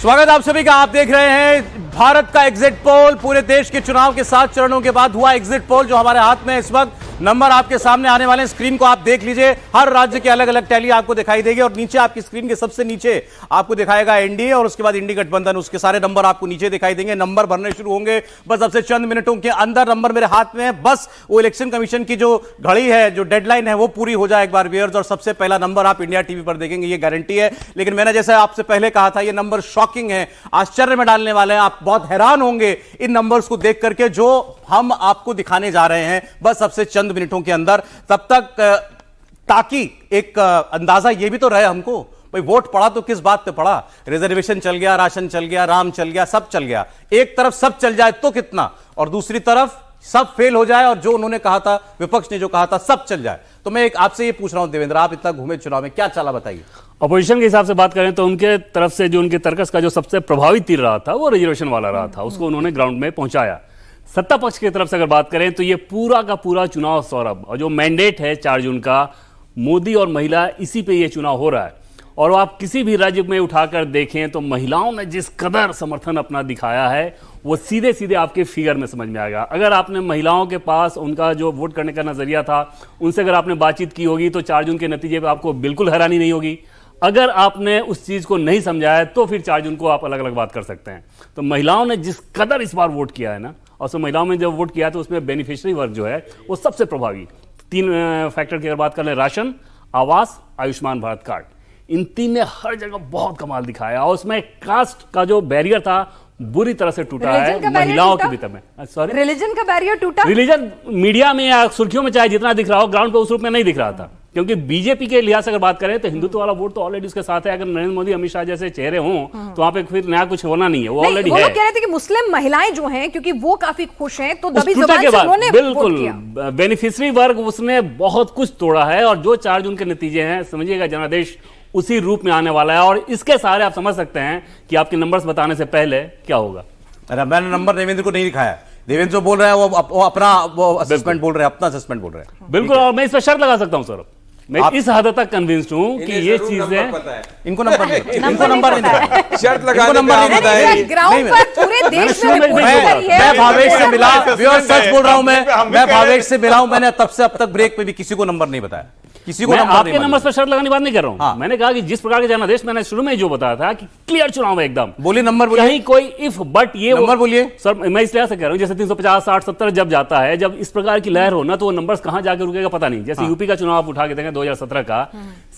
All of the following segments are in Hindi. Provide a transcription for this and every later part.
स्वागत आप सभी का। आप देख रहे हैं भारत का एग्जिट पोल। पूरे देश के चुनाव के 7 चरणों के बाद हुआ एग्जिट पोल जो हमारे हाथ में इस वक्त नंबर आपके सामने आने वाले हैं। स्क्रीन को आप देख लीजिए। हर राज्य के अलग अलग टैली आपको दिखाई देगी और नीचे आपकी स्क्रीन के सबसे नीचे आपको दिखाएगा एनडीए और उसके बाद इंडी गठबंधन। उसके सारे नंबर आपको नीचे दिखाई देंगे। नंबर भरने शुरू होंगे बस अब से चंद मिनटों के अंदर। नंबर मेरे हाथ में है। बस वो इलेक्शन कमीशन की जो घड़ी है, जो डेडलाइन है, वो पूरी हो जाए एक बार व्यूअर्स, और सबसे पहला नंबर आप इंडिया टीवी पर देखेंगे, ये गारंटी है। लेकिन मैंने जैसे आपसे पहले कहा था, ये नंबर शॉकिंग है, आश्चर्य में डालने वाले हैं। आप बहुत हैरान होंगे इन नंबर्स को देख करके जो हम आपको दिखाने जा रहे हैं बस अब से चंद मिनटों के अंदर। तब तक ताकि एक अंदाजा ये भी तो रहे हमको, भाई वोट पड़ा तो किस बात पे पड़ा। रिजर्वेशन चल गया, राशन चल गया, राम चल गया, सब चल गया। एक तरफ सब चल जाए तो कितना, और दूसरी तरफ सब फेल हो जाए और जो उन्होंने कहा था, विपक्ष ने जो कहा था, सब चल जाए। तो मैं एक आपसे ये पूछ रहा हूं देवेंद्र, आप इतना घूमे चुनाव में, क्या चला बताइए। अपोजिशन के हिसाब से बात करें तो उनके तरफ से जो उनके तर्कस का जो सबसे प्रभावी तीर रहा था वो रिजर्वेशन वाला रहा था। उसको उन्होंने ग्राउंड में पहुंचाया। सत्ता पक्ष की तरफ से अगर बात करें तो ये पूरा का पूरा चुनाव सौरभ, और जो मैंडेट है 4 जून का, मोदी और महिला, इसी पे ये चुनाव हो रहा है। और आप किसी भी राज्य में उठाकर देखें तो महिलाओं ने जिस कदर समर्थन अपना दिखाया है वो सीधे सीधे आपके फिगर में समझ में आएगा। अगर आपने महिलाओं के पास उनका जो वोट करने का नजरिया था, उनसे अगर आपने बातचीत की होगी तो 4 जून के नतीजे पर आपको बिल्कुल हैरानी नहीं होगी। अगर आपने उस चीज को नहीं समझा है तो फिर 4 जून को आप अलग अलग बात कर सकते हैं। तो महिलाओं ने जिस कदर इस बार वोट किया है ना, और उसमें महिलाओं में जब वोट किया तो उसमें बेनिफिशियरी वर्ग जो है वो सबसे प्रभावी। 3 फैक्टर की अगर बात कर लें, राशन, आवास, आयुष्मान भारत कार्ड, इन 3 ने हर जगह बहुत कमाल दिखाया। और उसमें कास्ट का जो बैरियर था बुरी तरह से टूटा है महिलाओं के भीतर में। सॉरी, रिलीजन का बैरियर टूटा। रिलीजन मीडिया में या सुर्खियों में चाहे जितना दिख रहा हो, ग्राउंड पे उस रूप में नहीं दिख रहा था। क्योंकि बीजेपी के लिहाज से अगर बात करें तो हिंदुत्व वाला वोट तो ऑलरेडी उसके साथ है। अगर नरेंद्र मोदी, अमित शाह जैसे चेहरे हों तो वहां पे फिर नया कुछ होना नहीं है, वो ऑलरेडी है। वो लोग कह रहे थे कि मुस्लिम महिलाएं जो हैं, क्योंकि वो काफी खुश हैं, तो दबी जुबान से उन्होंने बिल्कुल बेनिफिशियरी वर्ग उसने बहुत कुछ तोड़ा है। और जो 4 जून के नतीजे हैं, समझिएगा जनादेश उसी रूप में आने वाला है। और इसके सहारे आप समझ सकते हैं कि आपके नंबर्स बताने से पहले क्या होगा। अरे मैंने नंबर देवेंद्र को नहीं दिखाया। देवेंद्र जो बोल रहे हैं वो अपना असेसमेंट बोल रहे हैं, अपना असेसमेंट बोल रहे हैं। बिल्कुल, और मैं इस पर शर्त लगा सकता हूं सर, मैं इस हद तक कन्विंस्ड हूं कि ये चीजें इनको नंबर नहीं बताया, शर्त लगाने नंबर नहीं बताया। ग्राउंड पर पूरे देश में मैं भावेश से मिला, सच बोल रहा हूं। मैं भावेश से मिला हूं, मैंने तब से अब तक ब्रेक पे भी किसी को नंबर नहीं बताया, किसी को नंबर आपके नंबर पर शर्त लगाने की बात नहीं कर रहा हूं। हाँ। मैंने कहा कि जिस प्रकार के जनादेश मैंने शुरू में जो बताया था कि क्लियर चुनाव है एकदम। बोलिए नंबर बोलिए, कहीं कोई इफ बट ये नंबर बोलिए सर। मैं इसलिए से कह रहा हूं, जैसे 350, 60, 70 जब जाता है, जब इस प्रकार की लहर हो ना, तो वो नंबर्स कहां जाकर रुकेगा पता नहीं। जैसे यूपी का चुनाव आप उठा के देखें 2017 का,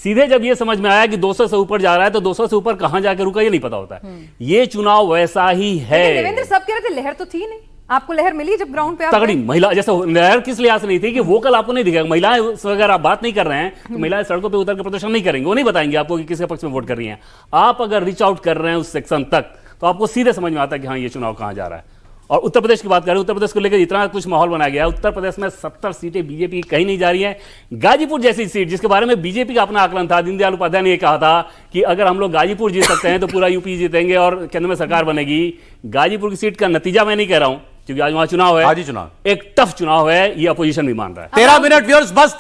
सीधे जब ये समझ में आया कि 200 से ऊपर जा रहा है तो 200 से ऊपर कहां जाकर रुका ये नहीं पता होता है। ये चुनाव वैसा ही है। देवेंद्र सब कह रहे थे लहर तो थी नहीं, आपको लहर मिली जब ग्राउंड पे? तगड़ी महिला जैसे लहर किस लिहाज से नहीं थी कि वोकल आपको नहीं दिखेगा। महिलाएं अगर आप बात नहीं कर रहे हैं तो महिलाएं सड़कों पे उतर के प्रदर्शन नहीं करेंगी, वो नहीं बताएंगे आपको कि किसके पक्ष में वोट कर रही हैं। आप अगर रीच आउट कर रहे हैं उस सेक्शन तक तो आपको सीधे समझ में आता है कि हाँ ये चुनाव कहां जा रहा है। और उत्तर प्रदेश की बात करें, उत्तर प्रदेश को लेकर इतना कुछ माहौल बनाया गया है। उत्तर प्रदेश में 70 सीटें बीजेपी की कहीं नहीं जा रही हैं। गाजीपुर जैसी सीट जिसके बारे में बीजेपी का अपना आकलन था, दीनदयाल उपाध्याय ने यह कहा था कि अगर हम लोग गाजीपुर जीत सकते हैं तो पूरा यूपी जीतेंगे और केंद्र में सरकार बनेगी। गाजीपुर की सीट का नतीजा मैं नहीं कह रहा हूं क्योंकि आज वहां चुनाव है, आज ही चुनाव, एक टफ चुनाव है, ये अपोजिशन भी मान रहा है। 13 मिनट व्यूअर्स, बस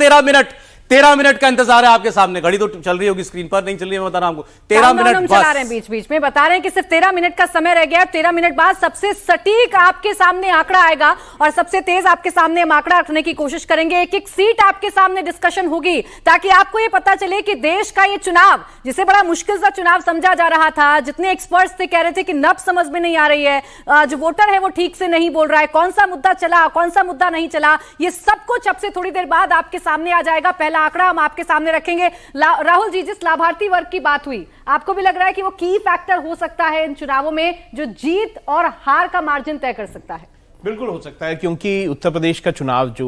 13 मिनट का इंतजार है आपके सामने। घड़ी तो चल रही होगी स्क्रीन पर, नहीं चल रही है, मैं बता रहा हूं आपको। 13 मिनट हम चला रहे हैं, बीच बीच में बता रहे हैं कि सिर्फ 13 मिनट का समय रह गया। 13 मिनट बाद सबसे सटीक आपके सामने आंकड़ा आएगा और सबसे तेज आपके सामने हम आंकड़ा रखने की कोशिश करेंगे। एक एक सीट आपके सामने डिस्कशन होगी ताकि आपको यह पता चले कि देश का यह चुनाव, जिसे बड़ा मुश्किल सा चुनाव समझा जा रहा था, जितने एक्सपर्ट्स थे कह रहे थे कि नब समझ में नहीं आ रही है, जो वोटर है वो ठीक से नहीं बोल रहा है, कौन सा मुद्दा चला, कौन सा मुद्दा नहीं चला, ये सब कुछ अब से थोड़ी देर बाद आपके सामने आ जाएगा। पहला आंकड़ा हम आपके सामने रखेंगे। राहुल जी, जिस लाभार्थी वर्ग की बात हुई, आपको भी लग रहा है कि वो की फैक्टर हो सकता है इन चुनावों में जो जीत और हार का मार्जिन तय कर सकता है? बिल्कुल हो सकता है, क्योंकि उत्तर प्रदेश का चुनाव जो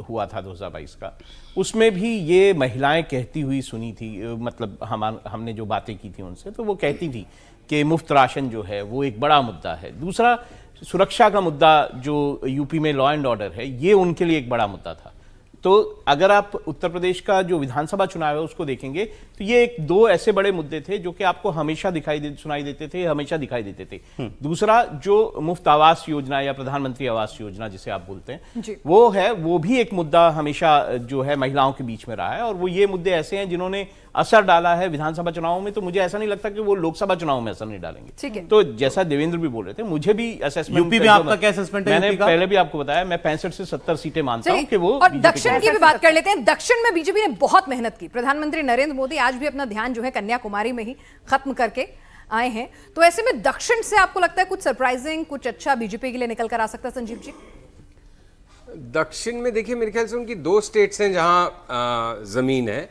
हुआ था 2022 का, उसमें भी ये महिलाएं कहती हुई सुनी थी। मतलब हमने जो बातें की थी उनसे, तो वो कहती थी कि मुफ्त राशन जो है वो एक बड़ा मुद्दा है। दूसरा, सुरक्षा का मुद्दा जो यूपी में लॉ एंड ऑर्डर है, ये उनके लिए एक बड़ा मुद्दा था। तो अगर आप उत्तर प्रदेश का जो विधानसभा चुनाव है उसको देखेंगे तो ये दो ऐसे बड़े मुद्दे थे जो कि आपको हमेशा सुनाई देते थे, हमेशा दिखाई देते थे। दूसरा जो मुफ्त आवास योजना या प्रधानमंत्री आवास योजना जिसे आप बोलते हैं, वो भी एक मुद्दा हमेशा जो है महिलाओं के बीच में रहा है। और वो ये मुद्दे ऐसे हैं जिन्होंने असर डाला है विधानसभा चुनाव में, तो मुझे ऐसा नहीं लगता कि वो लोकसभा चुनाव में असर नहीं डालेंगे। ठीक है। तो जैसा देवेंद्र भी बोल रहे थे, मुझे भी असेसमेंट यूपी में आपका क्या असेसमेंट है? मैंने यूपी का? पहले भी आपको बताया, मैं 65 से 70 सीटें मानता हूं चलिए, कि वो और बीजेपी दक्षिण की भी बात कर लेते हैं। दक्षिण में बीजेपी ने बहुत मेहनत की। प्रधानमंत्री नरेंद्र मोदी आज भी अपना ध्यान जो है कन्याकुमारी में ही खत्म करके आए हैं। तो ऐसे में दक्षिण से आपको लगता है कुछ सरप्राइजिंग, कुछ अच्छा बीजेपी के लिए निकल कर आ सकता है? संजीव जी, दक्षिण में देखिए, मेरे ख्याल से उनकी दो स्टेट्स हैं जहां जमीन है,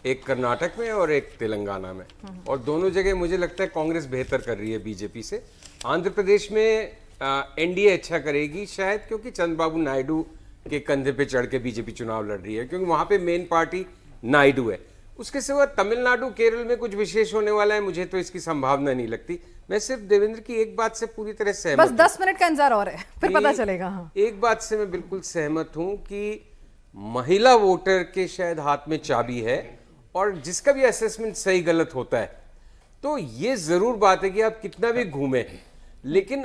एक कर्नाटक में और एक तेलंगाना में, और दोनों जगह मुझे लगता है कांग्रेस बेहतर कर रही है बीजेपी से। आंध्र प्रदेश में एनडीए अच्छा करेगी शायद, क्योंकि चंद्रबाबू नायडू के कंधे पे चढ़ के बीजेपी चुनाव लड़ रही है, क्योंकि वहां पे मेन पार्टी नायडू है। उसके सिवा तमिलनाडु केरल में कुछ विशेष होने वाला है, मुझे तो इसकी संभावना नहीं लगती। मैं सिर्फ देवेंद्र की एक बात से पूरी तरह सहमत बस 10 मिनट का इंतजार और है, फिर पता चलेगा। हाँ, एक बात से मैं बिल्कुल सहमत हूं कि महिला वोटर के शायद हाथ में चाबी है, और जिसका भी असेसमेंट सही गलत होता है, तो ये जरूर बात है कि आप कितना भी घूमें, लेकिन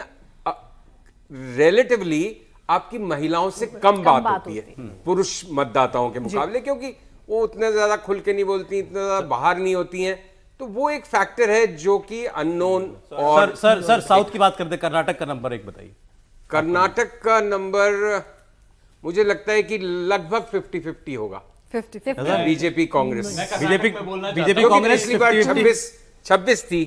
रिलेटिवली आपकी महिलाओं से कम बात होती है पुरुष मतदाताओं के मुकाबले, क्योंकि वो उतना ज्यादा खुल के नहीं बोलती, इतना ज्यादा बाहर नहीं होती हैं। तो वो एक फैक्टर है जो कि अननोन। और सर साउथ की बात करते, कर्नाटक का नंबर 1 बताइए। कर्नाटक का नंबर मुझे लगता है कि लगभग 50-50 होगा, 50-50 बीजेपी कांग्रेस। बीजेपी क्योंकि कांग्रेस पिछली बार 26 थी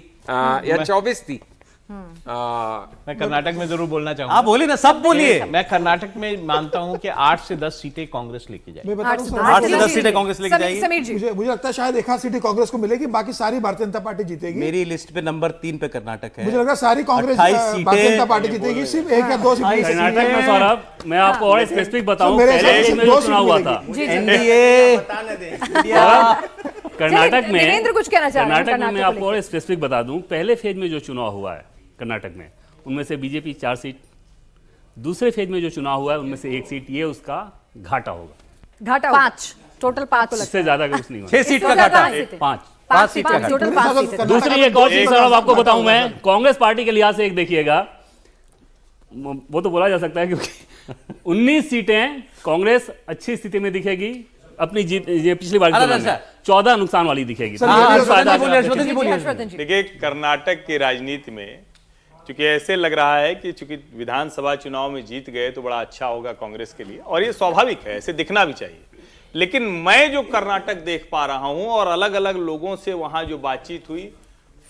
या 24 थी। मैं कर्नाटक में जरूर बोलना चाहूंगा। आप बोलिए ना, सब बोलिए। मैं कर्नाटक में मानता हूं कि 8 से 10 सीटें कांग्रेस लेके जाएगी। मैं बता रहा हूं सर, 8 से 10 सीटें कांग्रेस लेके जाएगी। समीर जी, मुझे लगता है शायद 1 सीटें कांग्रेस को मिलेगी, बाकी सारी भारतीय जनता पार्टी जीतेगी। मेरी लिस्ट पे नंबर 3 पे कर्नाटक है। मुझे लग रहा है सारी कांग्रेस 28 सीटें भारतीय जनता पार्टी जीतेगी, सिर्फ 1 या 2 सीटें। कर्नाटक में सौरभ, मैं आपको और स्पेसिफिक बताऊं, मेरे पहले हिसाब से में जो 2 चुनाव हुआ था एनडीए कर्नाटक में, देवेंद्र कुछ कहना चाह रहे हैं कर्नाटक में मैं कर्नाटक को आपको और स्पेसिफिक बता दूं, पहले फेज में जो चुनाव हुआ है कर्नाटक में, उनमें से बीजेपी 4 सीट, दूसरे फेज में जो चुनाव हुआ है उनमें से 1 सीट, ये उसका घाटा होगा। घाटा 5 टोटल 5 इससे ज्यादा कुछ नहीं होगा। 6 सीट का घाटा, 5 5 सीट का घाटा। टोटल 5 सीट है। दूसरी एक और चीज सौरभ आपको बताऊं, मैं कांग्रेस पार्टी के लिहाज से एक देखिएगा, वो तो बोला जा सकता है क्योंकि 19 सीटें कांग्रेस अच्छी स्थिति में दिखेगी अपनी जीत, ये पिछली बार की तुलना में 14 नुकसान वाली दिखेगी। हर्षवर्धन जी, देखिए, कर्नाटक की राजनीति में चूंकि ऐसे लग रहा है कि चूंकि विधानसभा चुनाव में जीत गए तो बड़ा अच्छा होगा कांग्रेस के लिए, और ये स्वाभाविक है, ऐसे दिखना भी चाहिए। लेकिन मैं जो कर्नाटक देख पा रहा हूं और अलग अलग लोगों से वहां जो बातचीत हुई,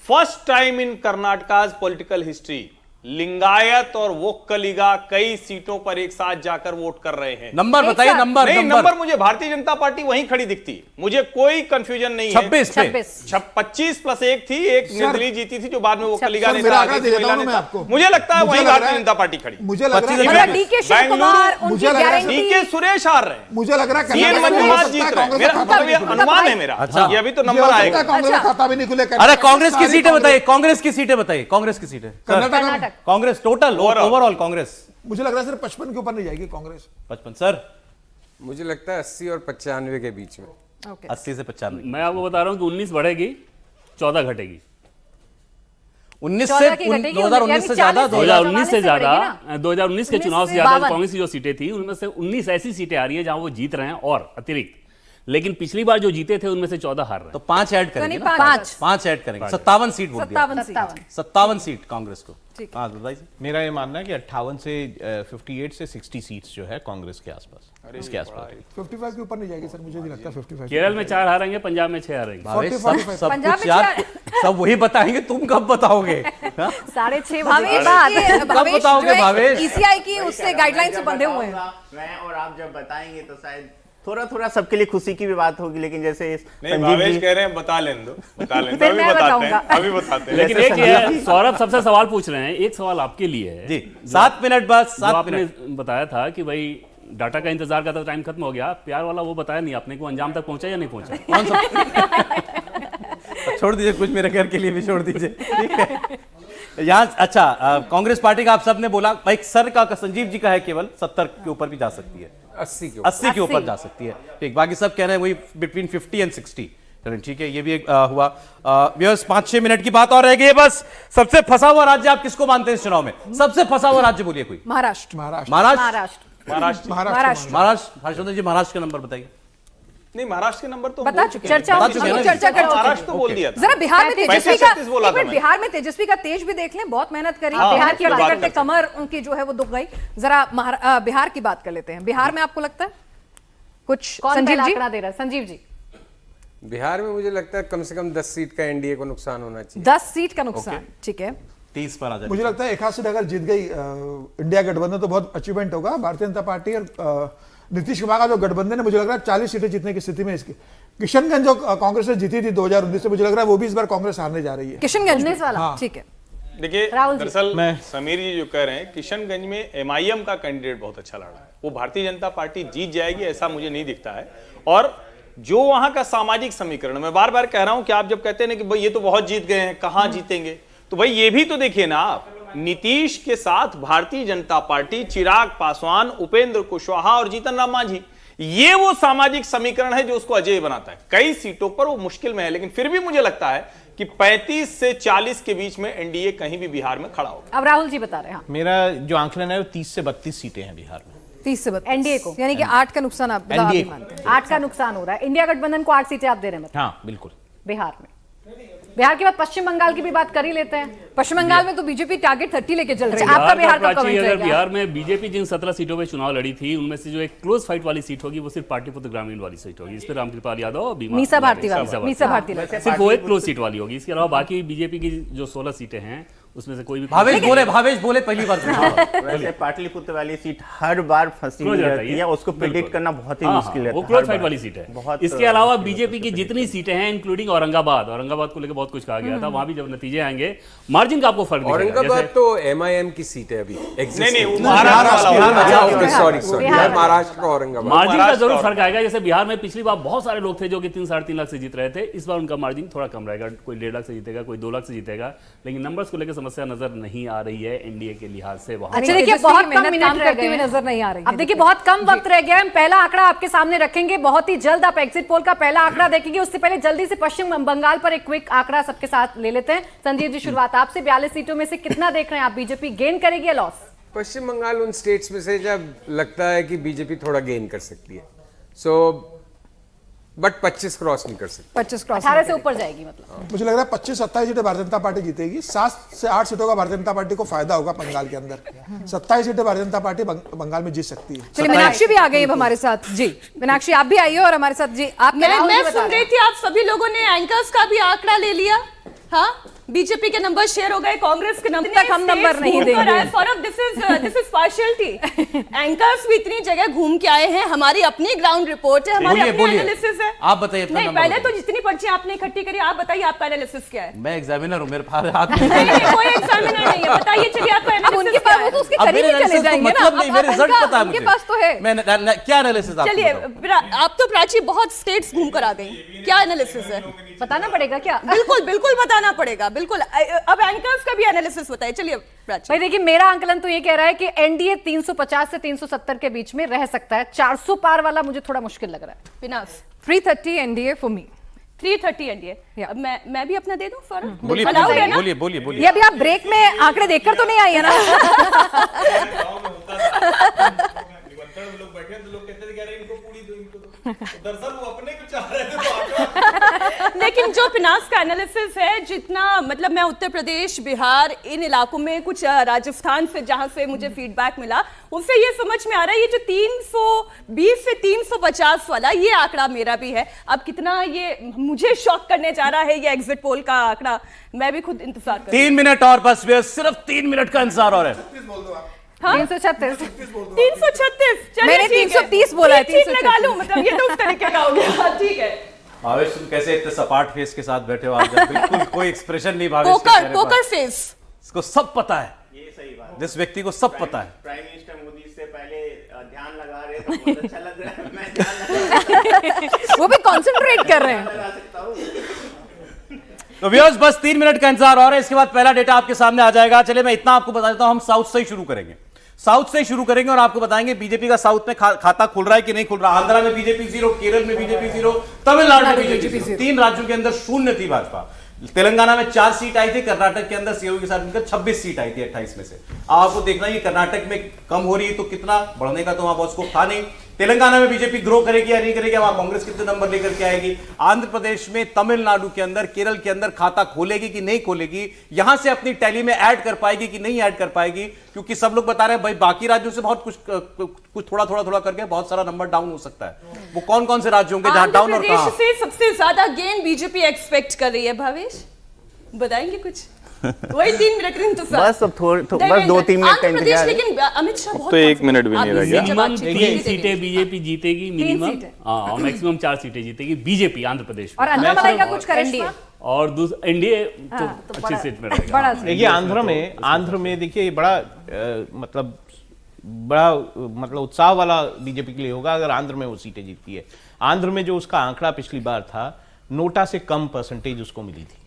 first time in Karnataka's political history Lingayat और वोक्कलिगा कई सीटों पर एक साथ जाकर वोट कर रहे हैं। नंबर बताइए, नंबर मुझे भारतीय जनता पार्टी वहीं खड़ी दिखती है, मुझे कोई कंफ्यूजन नहीं है। 26 पे 25 प्लस 1 थी, एक निर्दलीय जीती थी जो बाद में वोक्कलिगा ने मेरा आंकड़ा दे देता हूं मैं आपको। मुझे लगता है मुझे वहीं लग रहा भारतीय है- जनता पार्टी खड़ी। मुझे लग रहा है मतलब डीके शिव कुमार, उनकी मुझे लग रहा है- गारंटी, डीके सुरेश हार रहे हैं, मुझे लग रहा है सीएम कर्नाटक में हो मंजुनाथ सकता जीत है रहे हैं। कांग्रेस मेरा का खाता मतलब ये भी अनुमान है मेरा, ये अभी तो ये हो नंबर सकता है आएगा। कांग्रेस का खाता भी नहीं खुले। अरे कांग्रेस की सारी सीटें कांग्रेस- बताइए, कांग्रेस की सीटें बताइए, कांग्रेस की सीटें। कर्नाटक कांग्रेस टोटल ओवरऑल कांग्रेस मुझे लग रहा है सिर्फ 55 के ऊपर नहीं जाएगी कांग्रेस। 55 सर, मुझे लगता है 80 और 95 के बीच में। 80 से 95। मैं आपको बता रहा हूं कि 19 बढ़ेगी, 14 घटेगी। 19 से 14 की घटेगी, 2019 से ज्यादा 2019 से ज्यादा, बढ़ेगी ना? 2019 के 19 चुनाव से से ज्यादा 52 कांग्रेस की जो सीटें थी उनमें से 19 ऐसी सीटें आ रही है जहां वो जीत रहे हैं और अतिरिक्त, लेकिन पिछली बार जो जीते थे उनमें से 14 हार रहे हैं। तो 5 ऐड करेंगे ना, 5 ऐड करेंगे, 57 सीट वोट दिया। 57 सीट कांग्रेस को। हाँ बताइए। मेरा ये मानना है कि 58 से 58 से 60 सीट्स जो है कांग्रेस के आसपास, इसके आसपास। 55 के ऊपर नहीं जाएगी सर, मुझे नहीं लगता 55। केरल में 4 हारेंगे, पंजाब में 6 हारेंगे। भावेश, 45 सब पंजाब कुछ में यार सब वही बताएंगे, तुम कब बताओगे? हाँ? 6:30 बजे भावेश के बाद कब बताओगे भावेश? ईसीआई की उससे गाइडलाइन से बंधे हुए हैं। मैं और आप जब बताएंगे तो शायद थोड़ा सबके लिए खुशी की भी बात होगी, लेकिन जैसे नहीं, संजीव भावेश जी कह रहे हैं बता लेने दो, बता लेने दो, फिर अभी मैं बताते हैं, बताऊंगा। अभी बताते हैं। लेकिन एक ये है, सौरभ सबसे सवाल पूछ रहे हैं, एक सवाल आपके लिए है जी 7 मिनट बस, जो 7 आपने मिनट। बताया था कि भाई डाटा का इंतजार का तो टाइम खत्म हो गया, प्यार वाला वो बताया नहीं आपने, को अंजाम तक पहुंचा या नहीं पहुंचा? कौन सा? छोड़ दीजिए, कुछ मेरे घर के लिए भी छोड़ दीजिए, ठीक है। यहाँ अच्छा, कांग्रेस पार्टी का आप सबने बोला, भाई सर का संजीव जी का है केवल 70 के ऊपर भी जा सकती है। 80 के ऊपर। 80 के ऊपर जा सकती है। ठीक, बाकी सब कह रहे हैं वही बिटवीन 50 एंड 60। चलिए ठीक है, ये भी एक हुआ। व्यूअर्स 5-6 मिनट की बात और रह गई है बस। सबसे फंसा हुआ राज्य आप किसको मानते हैं इस चुनाव में? सबसे फंसा हुआ राज्य बोलिए कोई। महाराष्ट्र। महाराष्ट्र। हर्षवर्धन जी, महाराष्ट्र का नंबर बताइए। नहीं, महाराष्ट्र के नंबर तो बता बोल चुके चुके हैं। चर्चा बता चुके हैं ना? चर्चा कर महाराष्ट्र तो बोल दिया था। जरा बिहार में तेजस्वी का 35-36 बोला एक था मिनट, मैं। बिहार में तेजस्वी का तेज भी देख लें, बहुत मेहनत करी। हाँ, बिहार की फिर बात बात करते करते हैं। कमर उनकी जो है वो दुख गई। जरा बिहार की बात कर लेते हैं। बिहार में आपको लगता है कुछ? कौन संजीव पहला जी आंकड़ा दे रहा है? संजीव जी। बिहार में मुझे लगता है कम से कम 10 सीट का एनडीए को नुकसान होना चाहिए। 10 सीट का नुकसान, ठीक है। 30 पर आ जाए। मुझे लगता है 1 सीट अगर जीत गई इंडिया गठबंधन तो बहुत अचीवमेंट होगा। भारतीय जनता पार्टी और नीतीश कुमार का जो गठबंधन है, मुझे लग रहा है 40 सीटें जीतने की स्थिति में। इसकी किशनगंज जो कांग्रेस ने जीती थी 2019 से, मुझे लग रहा है वो भी इस बार कांग्रेस हारने जा रही है। किशनगंज 19 वाला? हाँ। ठीक है। देखिए, राहुल जी। दरअसल समीर जी जो कह रहे हैं, किशनगंज में एमआईएम का कैंडिडेट बहुत अच्छा लड़ा है। वो भारतीय जनता पार्टी जीत जाएगी ऐसा मुझे नहीं दिखता है। और जो वहां का सामाजिक समीकरण, मैं बार बार कह रहा हूं कि आप जब कहते हैं ना कि भाई ये तो बहुत जीत गए हैं, कहां जीतेंगे, तो भाई ये भी तो देखिए ना आप, नीतीश के साथ भारतीय जनता पार्टी, चिराग पासवान, उपेंद्र कुशवाहा और जीतन राम मांझी, ये वो सामाजिक समीकरण है जो उसको अजय बनाता है। कई सीटों पर वो मुश्किल में है, लेकिन फिर भी मुझे लगता है कि 35 से 40 के बीच में एनडीए कहीं भी बिहार में खड़ा होगा। अब राहुल जी बता रहे हैं। हाँ। मेरा जो आंकलन है वो 30 से 32 सीटें हैं बिहार में। 30 से 32 एनडीए को, यानी कि 8 का नुकसान आप एनडीए मानते हैं। 8 का नुकसान हो रहा है। इंडिया गठबंधन को 8 सीटें आप दे रहे हैं मतलब हाँ बिल्कुल। बिहार में। बिहार के बाद पश्चिम बंगाल की भी बात कर ही लेते हैं। पश्चिम बंगाल में तो बीजेपी टारगेट 30 लेके चल रही है। आपका बिहार का प्राची, कमेंट अगर रहेगा। बिहार में बीजेपी जिन 17 सीटों पे चुनाव लड़ी थी, उनमें से जो एक क्लोज फाइट वाली सीट होगी वो सिर्फ पाटलिपुत्र ग्रामीण वाली सीट होगी। इस पर रामकृपाल यादव और मीसा भारती सिर्फ वो एक क्लोज सीट वाली होगी। इसके अलावा बाकी बीजेपी की जो 16 सीटें हैं उसमें से कोई भी भावेश बोले पहली बार। वैसे पाटलिपुत्र वाली सीट हर बार फंसी हुई रहती है, उसको प्रेडिक्ट करना बहुत ही मुश्किल है। वो क्लोज फाइट वाली सीट है। इसके अलावा बीजेपी की जितनी सीटें हैं इंक्लूडिंग औरंगाबाद को लेकर बहुत कुछ कहा गया था, वहां भी जब नतीजे आएंगे मार्जिन का आपको फर्क दिखेगा। औरंगाबाद तो एमआईएम की सीट है अभी। नहीं, वो महाराष्ट्र वाला। सॉरी, महाराष्ट्र का औरंगाबाद। मार्जिन का जरूर फर्क आएगा। जैसे बिहार में पिछली बार बहुत सारे लोग थे जो कि 3-3.5 लाख से जीत रहे थे, इस बार उनका मार्जिन थोड़ा कम रहेगा। कोई 1.5 लाख से जीतेगा, कोई 2 लाख से जीतेगा, लेकिन नंबर्स को लेकर समस्या नजर नहीं आ रही है एनडीए के लिहाज से वहां। अच्छा देखिए, बहुत कम मिनट रह गए नजर नहीं आ रही। अब देखिए बहुत कम वक्त रह गया है। हम पहला आंकड़ा आपके सामने रखेंगे बहुत ही जल्द। आप एग्जिट पोल का पहला आंकड़ा देखेंगे, उससे पहले जल्दी से पश्चिम बंगाल पर एक क्विक आंकड़ा सबके साथ ले लेते हैं। संजीव जी, शुरुआत आपसे। 42 सीटों में से कितना देख रहे हैं आप बीजेपी गेन करेगी या लॉस? पश्चिम बंगाल उन स्टेट्स में से जब लगता है कि बीजेपी थोड़ा गेन कर सकती है, बट 25 क्रॉस नहीं कर सकती। 25 क्रॉस 18 से ऊपर जाएगी मतलब। मुझे लग रहा है 25-27 सीटें भारतीय जनता पार्टी जीतेगी। 7 से 8 सीटों का भारतीय जनता पार्टी को फायदा होगा बंगाल के अंदर। 27 सीटें भारतीय जनता पार्टी बंगाल में जीत सकती है। चलिए, मीनाक्षी भी आ गई अब हमारे साथ। जी मीनाक्षी, आप भी आइए और हमारे साथ। जी आप मैं सुन रही थी, आप सभी लोगों ने एंकर्स का भी आंकड़ा ले लिया। हाँ, बीजेपी के नंबर शेयर हो गए, कांग्रेस के नंबर तक हम नंबर नहीं देंगे। Saurabh, this is partiality. Anchors भी इतनी जगह घूम के आए हैं। हमारी अपनी ग्राउंड रिपोर्ट है, हमारी अपनी एनालिसिस है। आप बताइए अपना नहीं, नंबर पहले बताइए। तो जितनी पर्चियां आपने इकट्ठी करी, आप बताइए आपका एनालिसिस क्या है। मैं एग्जामिनर हूं, मेरे हाथ में नहीं, कोई एग्जामिनर नहीं है। बताइए, चलिए आपका अब उनके एनालिसिस क्या पास वो तो है। उसके अब करीब मेरे ही चले analysis को जाएंगे ना। मतलब नहीं, मेरे रिजल्ट पता है उनके मुझे। पास तो है। मैं क्या एनालिसिस आपको चलिए, बताऊं? आप तो प्राची बहुत स्टेट्स घूम कर आ गई, क्या एनालिसिस है? बताना पड़ेगा क्या? बिल्कुल बताना पड़ेगा, बिल्कुल। अब एंकर्स का भी एनालिसिस बताइए। चलिए प्राची। भाई देखिए, मेरा आंकलन तो ये कह रहा है कि एनडीए 350 से 370 के बीच में रह सकता है। 400 पार वाला मुझे थोड़ा मुश्किल लग रहा है। विनाश, 330 एनडीए फॉर मी। 330 एनडीए। अब मैं भी अपना दे दूं फॉर बोलिए Allowed है ना? बोलिए। ये अभी आप ब्रेक में आंकड़े देखकर तो नहीं आई है ना? लेकिन जो पिनास का एनालिसिस है, जितना मतलब मैं उत्तर प्रदेश, बिहार, इन इलाकों में, कुछ राजस्थान से जहां से मुझे फीडबैक मिला, उससे ये समझ में आ रहा है ये जो 320 से 350 वाला ये आंकड़ा मेरा भी है। अब कितना ये मुझे शॉक करने जा रहा है ये एग्जिट पोल का आंकड़ा, मैं भी खुद इंतजार कर 3 मिनट और बस, सिर्फ 3 मिनट का इंतजार और है। 336। 336। मैंने 330 बोला है। 330 लगा लूं, मतलब ये तो उस तरीके का हो गया। ठीक है। भावेश, तुम कैसे इतने सपाट फेस के साथ बैठे हो आज? बिल्कुल कोई एक्सप्रेशन नहीं भावेश के चेहरे पर। Poker face. इसको सब पता है, ये सही बात। जिस व्यक्ति को सब पता है। प्राइम मिनिस्टर मोदी से पहले ध्यान लगा रहे तो बहुत अच्छा लग रहा है। मैं ध्यान लगा वो भी कंसंट्रेट कर रहे हैं। सकता हूँ। तो व्यूअर्स, बस 3 मिनट का इंतजार और है, इसके बाद पहला डेटा आपके सामने आ जाएगा। चलिए मैं इतना आपको बता देता हूं, हम साउथ से ही शुरू करेंगे। साउथ से शुरू करेंगे और आपको बताएंगे बीजेपी का साउथ में खाता खुल रहा है कि नहीं खुल रहा। आंध्रा में बीजेपी 0, केरल में बीजेपी 0, तमिलनाडु में बीजेपी 0। 3 राज्यों के अंदर शून्य थी भाजपा। तेलंगाना में 4 सीट आई थी, कर्नाटक के अंदर सीओ के साथ मिलकर 26 सीट आई थी 28 में से। आपको देखना है कि कर्नाटक में कम हो रही है तो कितना बढ़ने का तो वहां बॉस को था नहीं। तेलंगाना में बीजेपी ग्रो करेगी या नहीं करेगी, वहां कांग्रेस कितने नंबर लेकर के आएगी। आंध्र प्रदेश में, तमिलनाडु के अंदर, केरल के अंदर खाता खोलेगी कि नहीं खोलेगी, यहां से अपनी टैली में ऐड कर पाएगी कि नहीं ऐड कर पाएगी, क्योंकि सब लोग बता रहे हैं भाई बाकी राज्यों से बहुत कुछ थोड़ा करके बहुत सारा नंबर डाउन हो सकता है। वो कौन कौन से राज्य होंगे जहां डाउन और कहां? से सबसे ज्यादा गेन बीजेपी एक्सपेक्ट कर रही है। भावेश बताएंगे कुछ? वही 3 मिनट का इंतजार। बस अब बस 2-3 मिनट का इंतजार। लेकिन अमित शाह बहुत तो 1 मिनट भी नहीं रह गया। मिनिमम 3 सीटें बीजेपी जीतेगी, मिनिमम हाँ, मैक्सिमम 4 सीटें जीतेगी बीजेपी आंध्र प्रदेश में। और अन्नामलाई का कुछ करिश्मा और एनडीए तो अच्छी सीट में रहेगा। देखिए आंध्र में देखिए बड़ा मतलब उत्साह वाला बीजेपी के लिए होगा अगर आंध्र में वो सीटें जीतती है। आंध्र में जो उसका आंकड़ा पिछली बार था, नोटा से कम परसेंटेज उसको मिली थी।